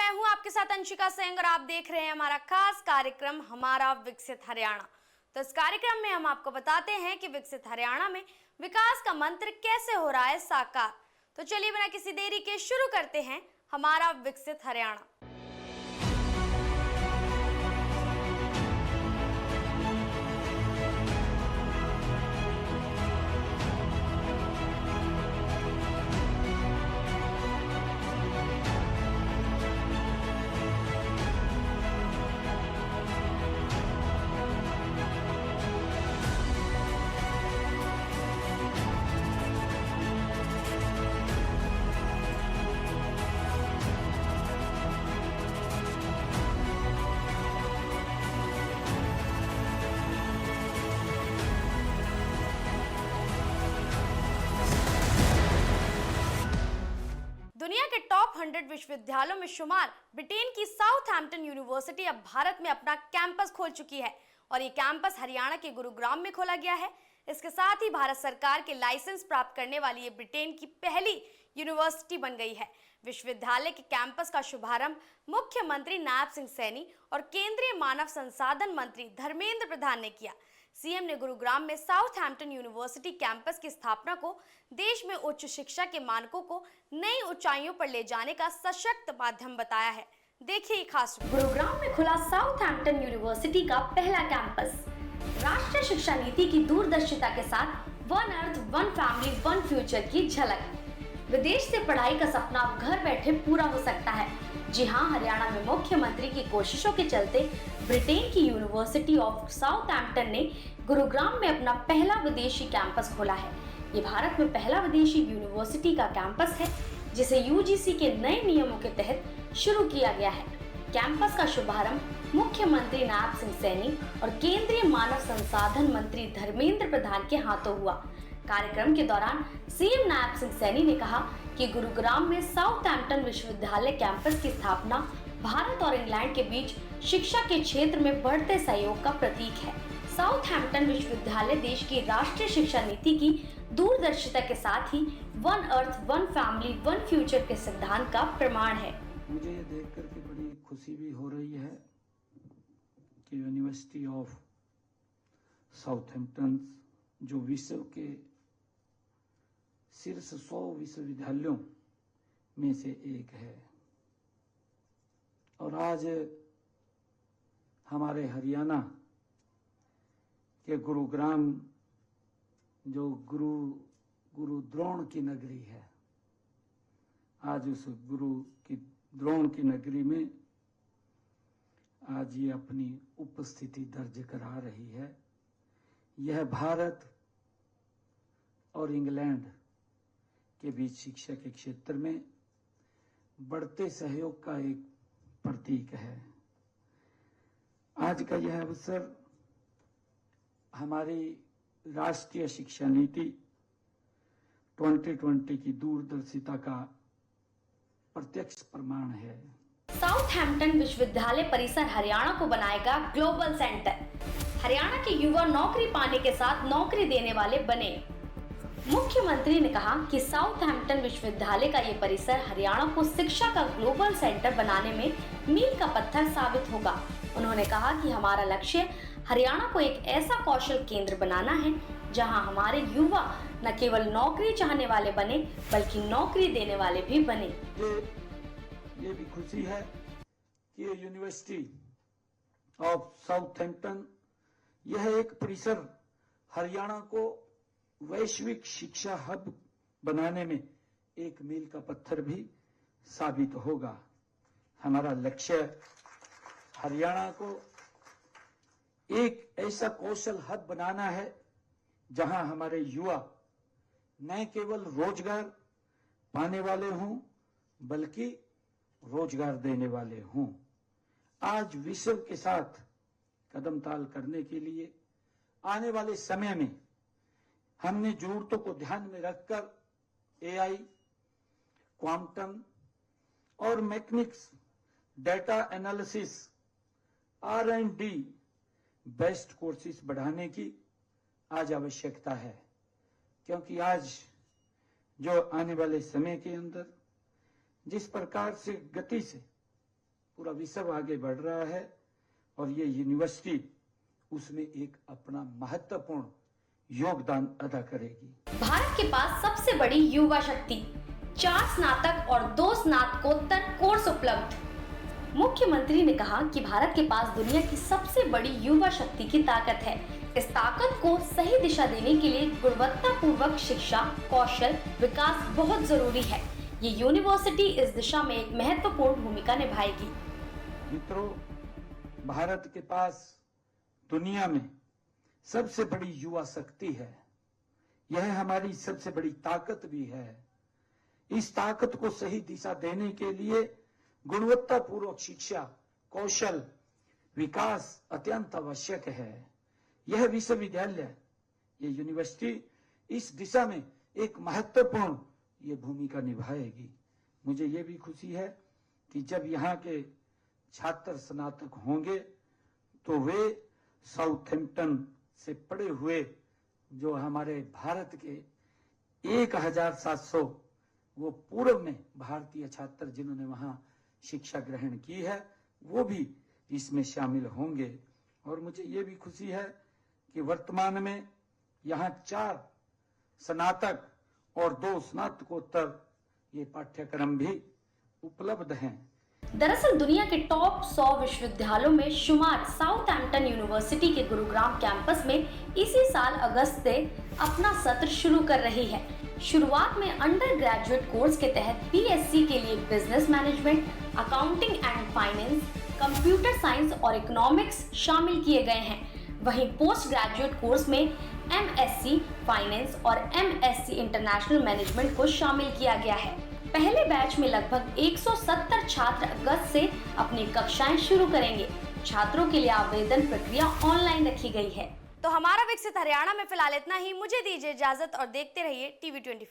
मैं हूं आपके साथ अंशिका सिंह और आप देख रहे हैं हमारा खास कार्यक्रम हमारा विकसित हरियाणा। तो इस कार्यक्रम में हम आपको बताते हैं कि विकसित हरियाणा में विकास का मंत्र कैसे हो रहा है साकार। तो चलिए बिना किसी देरी के शुरू करते हैं हमारा विकसित हरियाणा। दुनिया के टॉप 100 विश्वविद्यालयों में शुमार ब्रिटेन की साउथहैम्पटन यूनिवर्सिटी अब भारत में अपना कैंपस खोल चुकी है और ये कैंपस हरियाणा के गुरुग्राम में खोला गया है। इसके साथ ही भारत सरकार के लाइसेंस प्राप्त करने वाली ये ब्रिटेन की पहली यूनिवर्सिटी बन गई है। विश्वविद्यालय के कैंपस का शुभारंभ मुख्यमंत्री नायब सिंह सैनी और केंद्रीय मानव संसाधन मंत्री धर्मेंद्र प्रधान ने किया। सीएम ने गुरुग्राम में साउथहैम्पटन यूनिवर्सिटी कैंपस की स्थापना को देश में उच्च शिक्षा के मानकों को नई ऊंचाइयों पर ले जाने का सशक्त माध्यम बताया है। देखिए खास गुरुग्राम में खुला साउथहैम्पटन यूनिवर्सिटी का पहला कैंपस। राष्ट्रीय शिक्षा नीति की दूरदर्शिता के साथ one earth one family one future की झलक। विदेश से पढ़ाई का सपना अब घर बैठे पूरा हो सकता है। जी हां, हरियाणा में मुख्यमंत्री की कोशिशों के चलते ब्रिटेन की यूनिवर्सिटी ऑफ साउथहैम्पटन ने गुरुग्राम में अपना पहला विदेशी कैंपस खोला है। ये भारत में पहला विदेशी यूनिवर्सिटी का कैंपस है जिसे यूजीसी के नए नियमों के तहत शुरू किया गया है। कैंपस का शुभारंभ मुख्यमंत्री नायब सिंह सैनी और केंद्रीय मानव संसाधन मंत्री धर्मेंद्र प्रधान के हाथों हुआ। कार्यक्रम के दौरान सीएम नायब सिंह सैनी ने कहा कि गुरुग्राम में साउथहैम्पटन विश्वविद्यालय कैंपस की स्थापना भारत और इंग्लैंड के बीच शिक्षा के क्षेत्र में बढ़ते सहयोग का प्रतीक है। साउथहैम्पटन विश्वविद्यालय देश की राष्ट्रीय शिक्षा नीति की दूरदर्शिता के साथ ही one earth one family one future के सिद्धांत का प्रमाण है। मुझे ये देख करके बड़ी खुशी भी हो रही है कि यूनिवर्सिटी ऑफ साउथहैम्पटन जो विश्व के शीर्ष 100 विश्वविद्यालयों में से एक है और आज हमारे हरियाणा के गुरुग्राम जो गुरु द्रोण की नगरी है, आज उस गुरु की द्रोण की नगरी में आज ये अपनी उपस्थिति दर्ज करा रही है। यह भारत और इंग्लैंड के बीच शिक्षा के क्षेत्र में बढ़ते सहयोग का एक प्रतीक है। आज का यह अवसर हमारी राष्ट्रीय शिक्षा नीति 2020 की दूरदर्शिता का प्रत्यक्ष प्रमाण है। साउथहैम्पटन विश्वविद्यालय परिसर हरियाणा को बनाएगा ग्लोबल सेंटर। हरियाणा के युवा नौकरी पाने के साथ नौकरी देने वाले बने। मुख्यमंत्री ने कहा कि साउथहैम्पटन विश्वविद्यालय का ये परिसर हरियाणा को शिक्षा का ग्लोबल सेंटर बनाने में मील का पत्थर साबित होगा। उन्होंने कहा कि हमारा लक्ष्य हरियाणा को एक ऐसा कौशल केंद्र बनाना है जहां हमारे युवा न केवल नौकरी चाहने वाले बने बल्कि नौकरी देने वाले भी बने। ये भी खुशी है कि यूनिवर्सिटी ऑफ साउथहैम्पटन यह एक परिसर हरियाणा को वैश्विक शिक्षा हब बनाने में एक मील का पत्थर भी साबित होगा। हमारा लक्ष्य हरियाणा को एक ऐसा कौशल हब बनाना है जहां हमारे युवा न केवल रोजगार पाने वाले हों बल्कि रोजगार देने वाले हों। आज विश्व के साथ कदम ताल करने के लिए आने वाले समय में हमने जरूरतों को ध्यान में रखकर एआई, क्वांटम और mechanics, data analysis, R&D best courses बढ़ाने की आज आवश्यकता है, क्योंकि आज जो आने वाले समय के अंदर जिस प्रकार से गति से पूरा विश्व आगे बढ़ रहा है और ये यूनिवर्सिटी उसमें एक अपना महत्वपूर्ण योगदान अदा करेगी। भारत के पास सबसे बड़ी युवा शक्ति, 4 स्नातक और 2 स्नातकोत्तर कोर्स उपलब्ध। मुख्यमंत्री ने कहा कि भारत के पास दुनिया की सबसे बड़ी युवा शक्ति की ताकत है। इस ताकत को सही दिशा देने के लिए गुणवत्तापूर्वक शिक्षा, कौशल विकास बहुत जरूरी है। ये यूनिवर्सिटी इस दिशा में एक महत्वपूर्ण भूमिका निभाएगी। मित्रों, भारत के पास दुनिया में सबसे बड़ी युवा शक्ति है। यह हमारी सबसे बड़ी ताकत भी है। इस ताकत को सही दिशा देने के लिए गुणवत्तापूर्वक शिक्षा, कौशल विकास अत्यंत आवश्यक है। यह विश्वविद्यालय, ये यूनिवर्सिटी इस दिशा में एक महत्वपूर्ण ये भूमिका निभाएगी। मुझे ये भी खुशी है कि जब यहाँ के छात्र स्नातक होंगे तो वे साउथहैम्पटन से पढ़े हुए जो हमारे भारत के 1700 वो पूर्व में भारतीय छात्र जिन्होंने वहां शिक्षा ग्रहण की है वो भी इसमें शामिल होंगे। और मुझे ये भी खुशी है कि वर्तमान में यहाँ 4 स्नातक और 2 स्नातकोत्तर ये पाठ्यक्रम भी उपलब्ध हैं। दरअसल दुनिया के टॉप 100 विश्वविद्यालयों में शुमार साउथहैम्पटन यूनिवर्सिटी के गुरुग्राम कैंपस में इसी साल अगस्त से अपना सत्र शुरू कर रही है। शुरुआत में अंडर ग्रेजुएट कोर्स के तहत बीएससी के लिए business management, accounting and finance, computer science और इकोनॉमिक्स शामिल किए गए हैं। वहीं पोस्ट ग्रेजुएट कोर्स में एमएससी फाइनेंस और एमएससी इंटरनेशनल मैनेजमेंट को शामिल किया गया है। पहले बैच में लगभग 170 छात्र अगस्त से अपनी कक्षाएं शुरू करेंगे। छात्रों के लिए आवेदन प्रक्रिया ऑनलाइन रखी गई है। तो हमारा विकसित हरियाणा में फिलहाल इतना ही। मुझे दीजिए इजाजत और देखते रहिए टीवी 24।